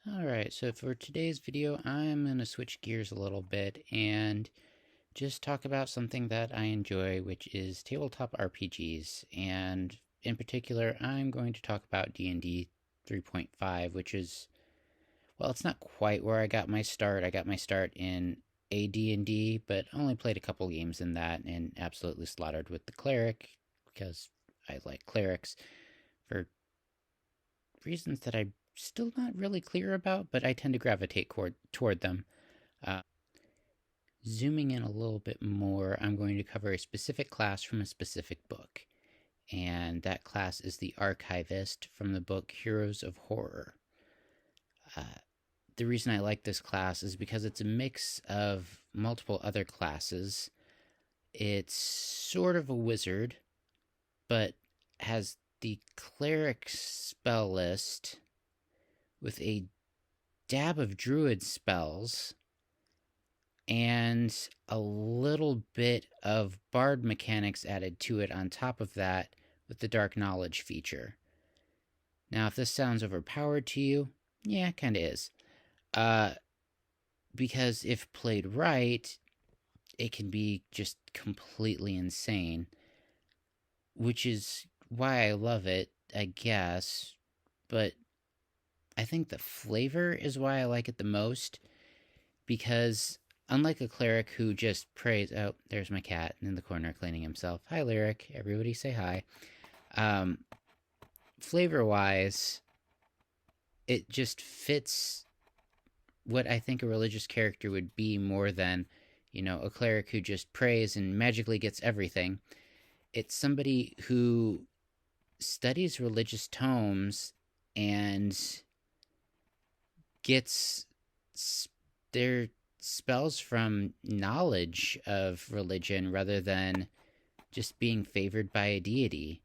Alright, so for today's video, I'm going to switch gears a little bit and just talk about something that I enjoy, which is tabletop RPGs. And in particular, I'm going to talk about D&D 3.5, which is, well, it's not quite where I got my start. I got my start in AD&D, but only played a couple games in that and absolutely slaughtered with the cleric because I like clerics for reasons that I'm still not really clear about, but I tend to gravitate toward them. Uh, Zooming in a little bit more, I'm going to cover a specific class from a specific book, and that class is the Archivist from the book Heroes of Horror. Uh, the reason I like this class is because it's a mix of multiple other classes. It's sort of a wizard, but has the cleric spell list with a dab of druid spells and a little bit of bard mechanics added to it on top of that with the dark knowledge feature. Now, if this sounds overpowered to you, yeah, it kind of is. Because if played right, it can be just completely insane, which is why I love it, I guess. But I think the flavor is why I like it the most, because unlike a cleric who just prays, oh, there's my cat in the corner cleaning himself. Hi, Lyric. Everybody say hi. Um, Flavor wise, it just fits what I think a religious character would be more than, a cleric who just prays and magically gets everything. It's somebody who studies religious tomes and gets their spells from knowledge of religion rather than just being favored by a deity.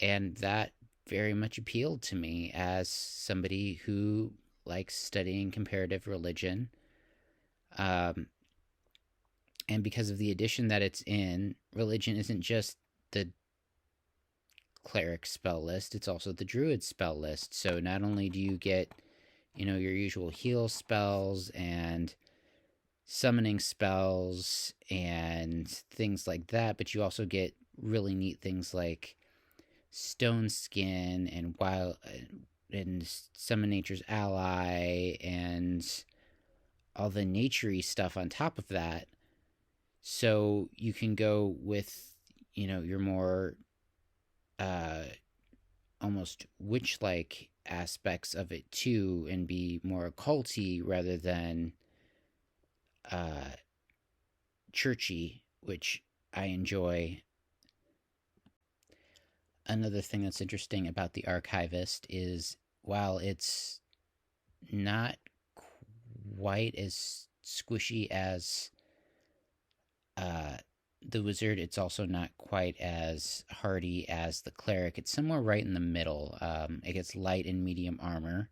And that very much appealed to me as somebody who likes studying comparative religion. Um, and because of the edition that it's in, religion isn't just the cleric spell list, it's also the druid spell list. So not only do you get, your usual heal spells and summoning spells and things like that, but you also get really neat things like stone skin and wild and summon nature's ally and all the naturey stuff on top of that. So you can go with, your more almost witch-like aspects of it too, and be more occulty rather than uh, churchy, which I enjoy. Another thing that's interesting about the Archivist is while it's not quite as squishy as uh, the wizard, it's also not quite as hardy as the cleric. It's somewhere right in the middle. It gets light and medium armor,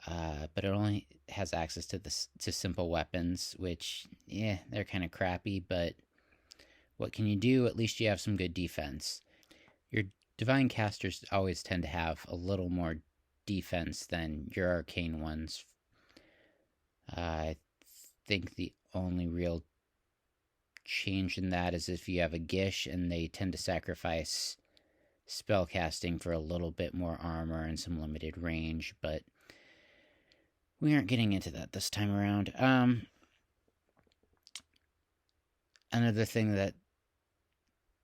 but it only has access to simple weapons, which, yeah, they're kind of crappy, but what can you do? At least you have some good defense. Your divine casters always tend to have a little more defense than your arcane ones. I think the only real change in that is if you have a Gish, and they tend to sacrifice spellcasting for a little bit more armor and some limited range, but we aren't getting into that this time around. Another thing that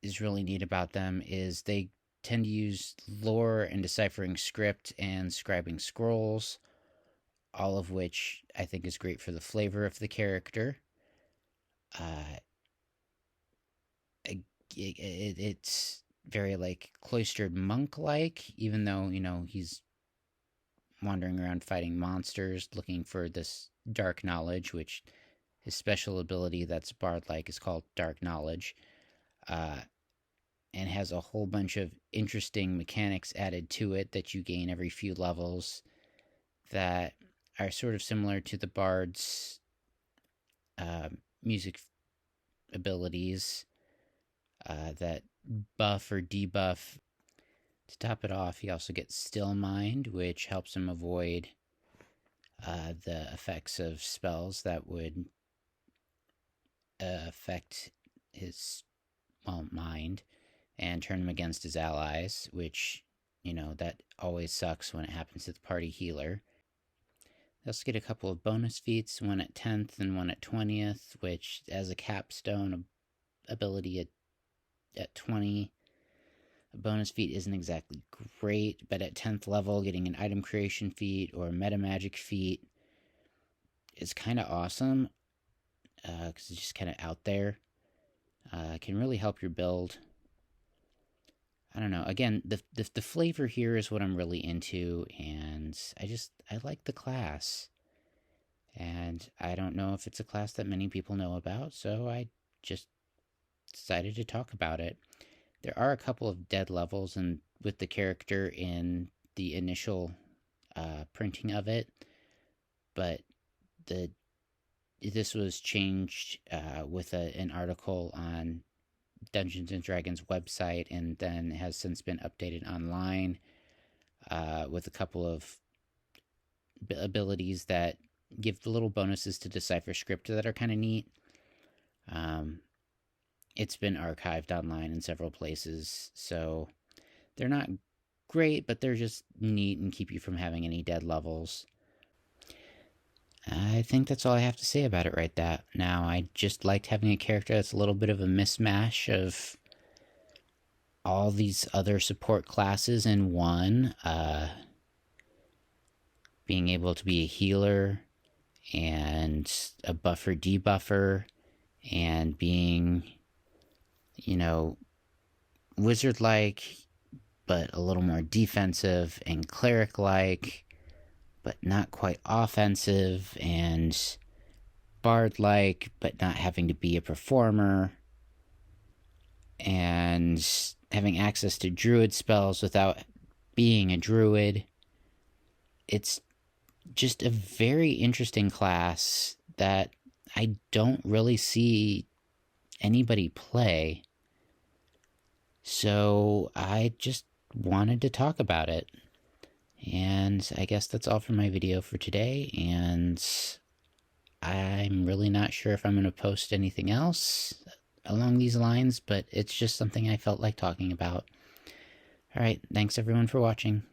is really neat about them is they tend to use lore and deciphering script and scribing scrolls, all of which I think is great for the flavor of the character. It's very like cloistered monk like, even though, he's wandering around fighting monsters looking for this dark knowledge, which his special ability that's bard like is called dark knowledge. And has a whole bunch of interesting mechanics added to it that you gain every few levels that are sort of similar to the bard's music abilities that buff or debuff. To top it off, he also gets Still Mind, which helps him avoid the effects of spells that would affect his, well, mind and turn him against his allies, which, that always sucks when it happens to the party healer. They also get a couple of bonus feats, one at 10th and one at 20th, which, as a capstone ability at 20, a bonus feat isn't exactly great, but at 10th level, getting an item creation feat or a meta magic feat is kind of awesome, because it's just kind of out there. Can really help your build. I don't know. Again, the flavor here is what I'm really into, and I like the class. And I don't know if it's a class that many people know about, so I just decided to talk about it. There are a couple of dead levels and with the character in the initial printing of it, but this was changed with an article on Dungeons and Dragons website, and then has since been updated online with a couple of abilities that give the little bonuses to decipher script that are kind of neat. It's been archived online in several places, so they're not great, but they're just neat and keep you from having any dead levels. I think that's all I have to say about it right now. I just liked having a character that's a little bit of a mismatch of all these other support classes in one. Being able to be a healer and a buffer debuffer, and being, wizard like but a little more defensive, and cleric like but not quite offensive, and bard like but not having to be a performer, and having access to druid spells without being a druid. It's just a very interesting class that I don't really see anybody play. So I just wanted to talk about it. And I guess that's all for my video for today. And I'm really not sure if I'm going to post anything else along these lines, but it's just something I felt like talking about. All right, thanks everyone for watching.